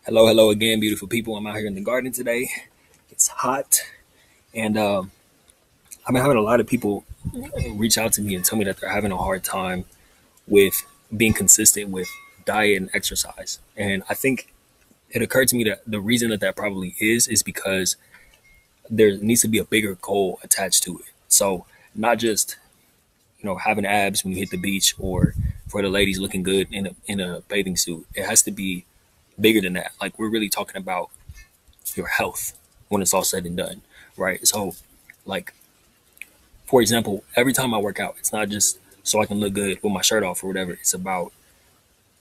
Hello, hello again, beautiful people. I'm out here in the garden today. It's hot, and I've been having a lot of people reach out to me and tell me that they're having a hard time with being consistent with diet and exercise. And I think it occurred to me that the reason that that probably is because there needs to be a bigger goal attached to it. So not just having abs when you hit the beach, or for the ladies looking good in a bathing suit. It has to be bigger than that. Like, we're really talking about your health when it's all said and done, right? So, like, for example, every time I work out, it's not just so I can look good with my shirt off or whatever. It's about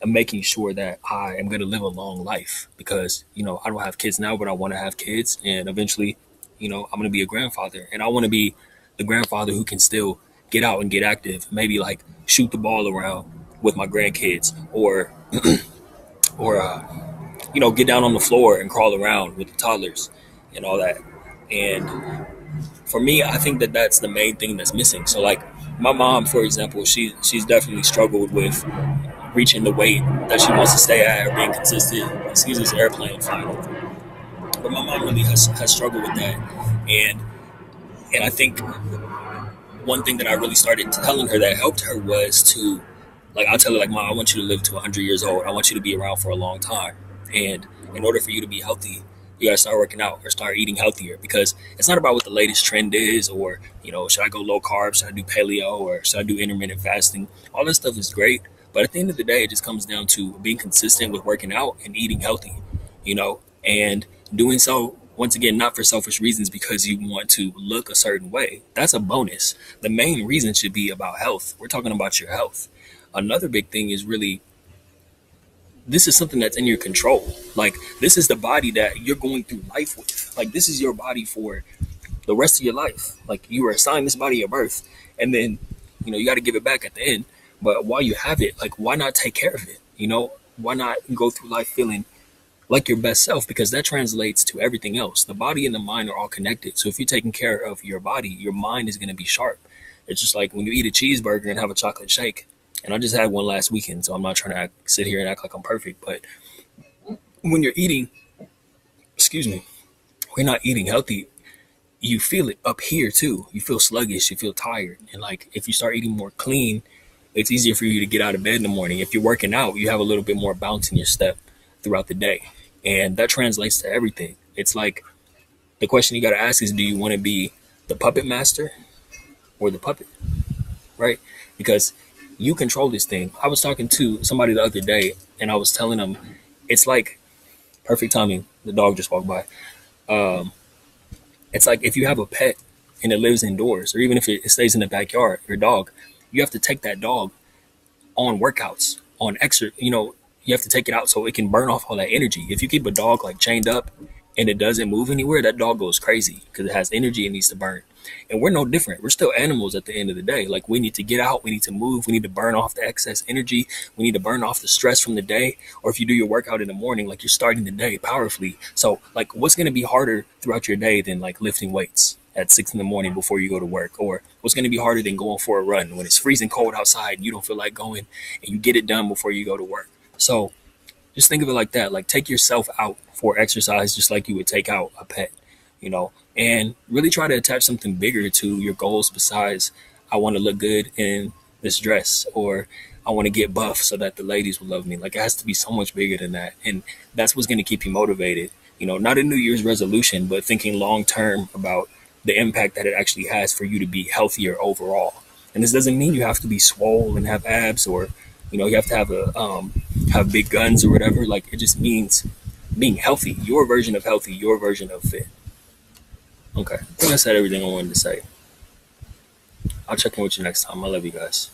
making sure that I am going to live a long life because, I don't have kids now, but I want to have kids. And eventually, I'm going to be a grandfather, and I want to be the grandfather who can still get out and get active, maybe like shoot the ball around with my grandkids, or get down on the floor and crawl around with the toddlers and all that. And for me, I think that that's the main thing that's missing. So, like, my mom, for example, she's definitely struggled with reaching the weight that she wants to stay at or being consistent. Excuse this airplane flying over. But my mom really has struggled with that. And I think one thing that I really started telling her that helped her was to, like, I'll tell her, like, Mom, I want you to live to 100 years old. I want you to be around for a long time. And in order for you to be healthy, you got to start working out or start eating healthier, because it's not about what the latest trend is, or, should I go low carb? Should I do paleo, or should I do intermittent fasting? All this stuff is great. But at the end of the day, it just comes down to being consistent with working out and eating healthy, and doing so, once again, not for selfish reasons because you want to look a certain way. That's a bonus. The main reason should be about health. We're talking about your health. Another big thing is really, this is something that's in your control. Like, this is the body that you're going through life with. Like, this is your body for the rest of your life. Like, you were assigned this body at birth, and then, you got to give it back at the end. But while you have it, like, why not take care of it? Why not go through life feeling like your best self? Because that translates to everything else. The body and the mind are all connected. So if you're taking care of your body, your mind is going to be sharp. It's just like when you eat a cheeseburger and have a chocolate shake. And I just had one last weekend, so I'm not trying to sit here and act like I'm perfect. But when you're eating, excuse me, when you're not eating healthy, you feel it up here too. You feel sluggish, you feel tired. And like, if you start eating more clean, it's easier for you to get out of bed in the morning. If you're working out, you have a little bit more bounce in your step throughout the day. And that translates to everything. It's like, the question you got to ask is, do you want to be the puppet master or the puppet? Right? Because you control this thing. I was talking to somebody the other day, and I was telling them, it's like, perfect timing. The dog just walked by. Um, it's like, if you have a pet and it lives indoors, or even if it stays in the backyard, your dog, you have to take that dog on workouts, on extra, you have to take it out so it can burn off all that energy. If you keep a dog like chained up and it doesn't move anywhere, that dog goes crazy because it has energy it needs to burn. And we're no different. We're still animals at the end of the day. Like, we need to get out, we need to move, we need to burn off the excess energy, we need to burn off the stress from the day. Or if you do your workout in the morning, like, you're starting the day powerfully. So, like, what's going to be harder throughout your day than like lifting weights at 6 in the morning before you go to work? Or what's going to be harder than going for a run when it's freezing cold outside and you don't feel like going, and you get it done before you go to work? So just think of it like that. Like, take yourself out for exercise just like you would take out a pet, and really try to attach something bigger to your goals besides, I want to look good in this dress, or I want to get buff so that the ladies will love me. Like, it has to be so much bigger than that. And that's what's going to keep you motivated. Not a New Year's resolution, but thinking long term about the impact that it actually has for you to be healthier overall. And this doesn't mean you have to be swole and have abs, or you have to have big guns or whatever. Like, it just means being healthy, your version of healthy, your version of fit. Okay, I think I said everything I wanted to say. I'll check in with you next time. I love you guys.